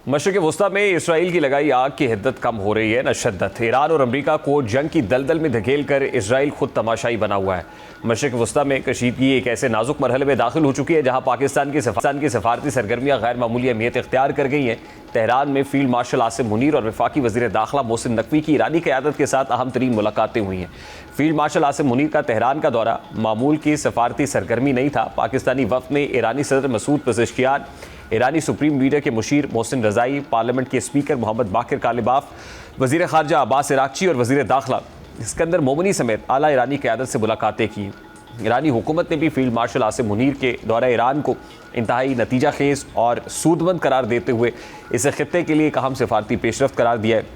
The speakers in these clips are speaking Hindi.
मशरिक़ वस्ता में इसराइल की लगाई आग की हिद्दत कम हो रही है न शिद्दत। ईरान और अमरीका को जंग की दलदल में धकेल कर इसराइल खुद तमाशाई बना हुआ है। मशरिक़ वस्ता में कशीदगी एक ऐसे नाजुक मरहले में दाखिल हो चुकी है जहां पाकिस्तान की सफारती सरगर्मियां गैर मामूली अहमियत इख्तियार कर गई हैं। तेहरान में फील्ड मार्शल आसिम मुनीर और वफाकी वज़ीर दाखिला मोहसिन नकवी की ईरानी क़यादत के साथ अहम तरीन मुलाकातें हुई हैं। फील्ड मार्शल आसिम मुनीर का तेहरान का दौरा मामूल की सफारती सरगर्मी नहीं था। पाकिस्तानी वफ़द में ईरानी सदर मसूद पेज़ेश्कियान, ईरानी सुप्रीम लीडर के मुशीर मोहसिन रज़ाई, पार्लियामेंट के स्पीकर मोहम्मद बाकिर कालिबाफ, वज़ीर ख़ारजा अब्बास इराक़ची और वज़ीर दाखिला इस्कंदर मोमनी समेत आला ईरानी क़यादत से मुलाकातें की। ईरानी हुकूमत ने भी फील्ड मार्शल आसिम मुनीर के दौरा ईरान को इंतहाई नतीजा खेज और सूदमंद करार देते हुए इसे खित्ते के लिए एक अहम सिफारती पेशरफ्त करार दिया है।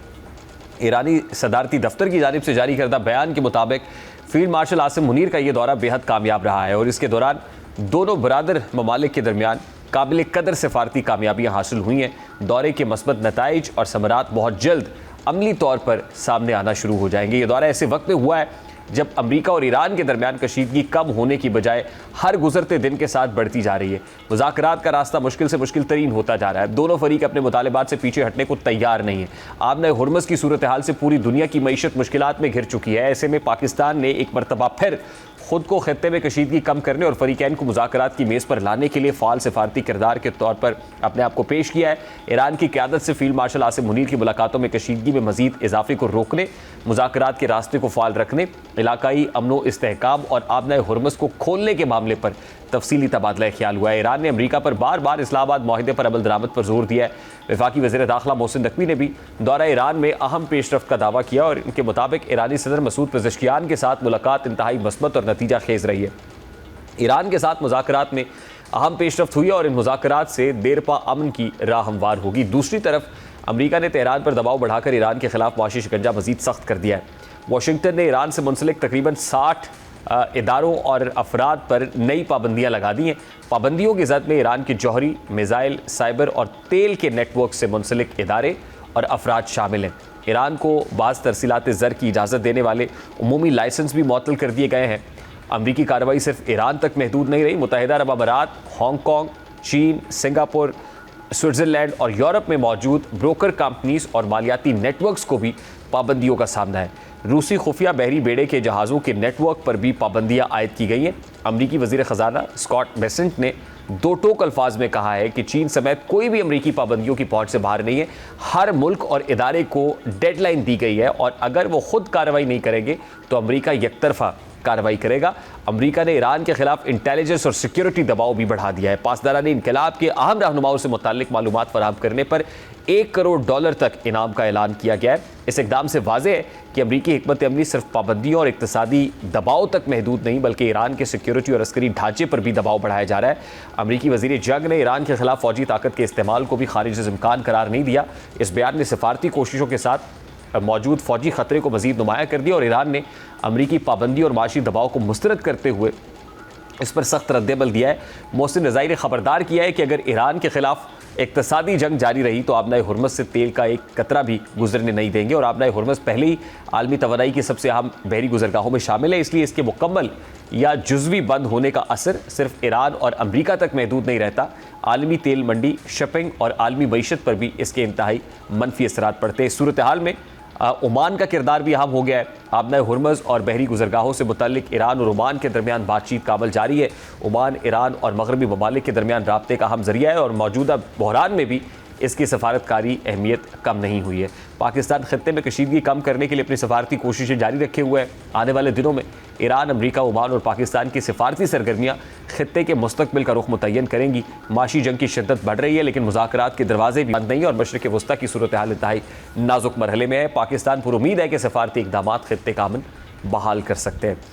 ईरानी सदारती दफ्तर की जानिब से जारी करदा बयान के मुताबिक फील्ड मार्शल आसिम मुनीर का ये दौरा बेहद कामयाब रहा है और इसके दौरान दोनों बरादर ममालिक के दरमियान काबिल कदर सिफारती कामयाबियाँ हासिल हुई हैं। दौरे के मस्बत नताइज और समरात बहुत जल्द अमली तौर पर सामने आना शुरू हो जाएंगे। ये दौरा ऐसे वक्त में हुआ है जब अमरीका और ईरान के दरमियान कशीदगी कम होने की बजाय हर गुजरते दिन के साथ बढ़ती जा रही है। मुज़ाकरात का रास्ता मुश्किल से मुश्किल तरीन होता जा रहा है। दोनों फरीक अपने मुतालिबात से पीछे हटने को तैयार नहीं है। आमना हुर्मज़ की सूरत हाल से पूरी दुनिया की मईशत मुश्किलात में घिर चुकी है। ऐसे में पाकिस्तान ने एक मरतबा फिर खुद को खत्ते में कशीदगी कम करने और फरीकैन को मुज़ाकरात की मेज़ पर लाने के लिए फ़ाल सिफारती किरदार के तौर पर अपने आप को पेश किया है। ईरान की क़यादत से फील्ड मार्शल आसिम मुनीर की मुलाकातों में कशीदगी में मज़ीद इजाफे को रोकने, मुज़ाकरात के रास्ते को फ़ाल रखने, इलाकाई अमनो इस्तेहकाम और आबना हुर्मज़ को खोलने के मामले पर तफसीली तबादला ख्याल हुआ है। ईरान ने अमरीका पर बार बार इस्लामाबाद माहिदे पर अमल दरामद पर जोर दिया है। वफाकी वज़ीर दाखिला मोहसिन नकवी ने भी दौरा ईरान में अहम पेशरफ्त का दावा किया और इनके मुताबिक ईरानी सदर मसूद पेज़ेश्कियान के साथ मुलाकात इंतहाई मस्बत और नतीजा खेज रही है। ईरान के साथ मुज़ाकरात में अहम पेशरफ्त हुई और इन मुज़ाकरात से देरपा अमन की राह हमवार होगी। दूसरी तरफ अमरीका ने तेहरान पर दबाव बढ़ाकर ईरान के खिलाफ मुआशी शिकंजा मज़ीद सख्त कर दिया है। वाशिंगटन ने ईरान से मुंसलिक तकरीबन 60 इदारों और अफराद पर नई पाबंदियाँ लगा दी हैं। पाबंदियों की जद में ईरान के जौहरी, मिज़ाइल, साइबर और तेल के नेटवर्क से मुंसलिक इदारे और अफराद शामिल हैं। ईरान को बाज़ तरसीलात ज़र की इजाज़त देने वाले उमूमी लाइसेंस भी मुअत्तल कर दिए गए हैं। अमरीकी कार्रवाई सिर्फ ईरान तक महदूद नहीं रही। मुत्तहिदा अरब अमारात, हांगकॉन्ग, चीन, सिंगापुर, स्विट्ज़रलैंड और यूरोप में मौजूद ब्रोकर कंपनीज और मालियाती नेटवर्क्स को भी पाबंदियों का सामना है। रूसी खुफिया बहरी बेड़े के जहाज़ों के नेटवर्क पर भी पाबंदियाँ आयद की गई हैं। अमरीकी वज़ीर ख़जाना स्कॉट बेसेंट ने दो टोक अल्फाज में कहा है कि चीन समेत कोई भी अमरीकी पाबंदियों की पहुंच से बाहर नहीं है। हर मुल्क और इदारे को डेडलाइन दी गई है और अगर वो खुद कार्रवाई नहीं करेंगे तो अमरीका एकतरफा कार्रवाई करेगा। अमरीका ने ईरान के खिलाफ इंटेलिजेंस और सिक्योरिटी दबाव भी बढ़ा दिया है। पासदारानी इनकलाब के अहम रहनुमाओं से मुताल्लिक मालूमात फराहम करने पर $1 करोड़ तक इनाम का ऐलान किया गया है। इस इकदाम से वाज़ेह है कि अमरीकी हिकमत अमली सिर्फ पाबंदियों और इक़्तिसादी दबाव तक महदूद नहीं बल्कि ईरान के सिक्योरिटी और अस्करी ढांचे पर भी दबाव बढ़ाया जा रहा है। अमरीकी वज़ीर जंग ने ईरान के खिलाफ फ़ौजी ताकत के इस्तेमाल को भी खारिज इम्कान करार नहीं दिया। इस बयान में सिफारती कोशिशों के साथ मौजूद फ़ौजी ख़तरे को मज़ीद नुमाया कर दिया और ईरान ने अमरीकी पाबंदी और माशी दबाव को मुस्तरद करते हुए इस पर सख्त रद्दअमल दिया है। मोहसिन रज़ाई ने खबरदार किया है कि अगर ईरान के खिलाफ इक़्तिसादी जंग जारी रही तो आबना हुर्मज़ से तेल का एक कतरा भी गुजरने नहीं देंगे और आबना हुर्मज़ पहले ही आलमी तवानाई की सबसे अहम बहरी गुजरगाहों में शामिल है। इसलिए इसके मुकम्मल या जुज़वी बंद होने का असर सिर्फ ईरान और अमरीका तक महदूद नहीं रहता। आलमी तेल मंडी, शिपिंग और आलमी मईशत पर भी इसके इंतहाई मनफी असरात पड़ते हैं। इस सूरत हाल में ओमान का किरदार भी अहम हो गया है। आबना हुर्मज़ और बहरी गुजरगाहों से मुतल्लिक ईरान और ओमान के दरमियान बातचीत का अमल जारी है। ओमान ईरान और मगरबी ममालिक के दरमियान राब्ते का अहम ज़रिया है और मौजूदा बहरान में भी इसकी सफारतकारी अहमियत कम नहीं हुई है। पाकिस्तान खत्ते में कशीदगी कम करने के लिए अपनी सफारती कोशिशें जारी रखे हुए हैं। आने वाले दिनों में ईरान, अमरीका, ओमान और पाकिस्तान की सफारती सरगर्मियाँ खत्ते के मुस्तकबिल का रुख मुतय्यन करेंगी। माशी जंग की शिद्दत बढ़ रही है लेकिन मुज़ाकरात के दरवाजे भी बंद नहीं और मशरिक़ वस्ता की सूरत हाल इंतहाई नाजुक मरहले में है। पाकिस्तान पुरुमीद है कि सफारती इक़दामात खत्ते का अमन बहाल कर सकते हैं।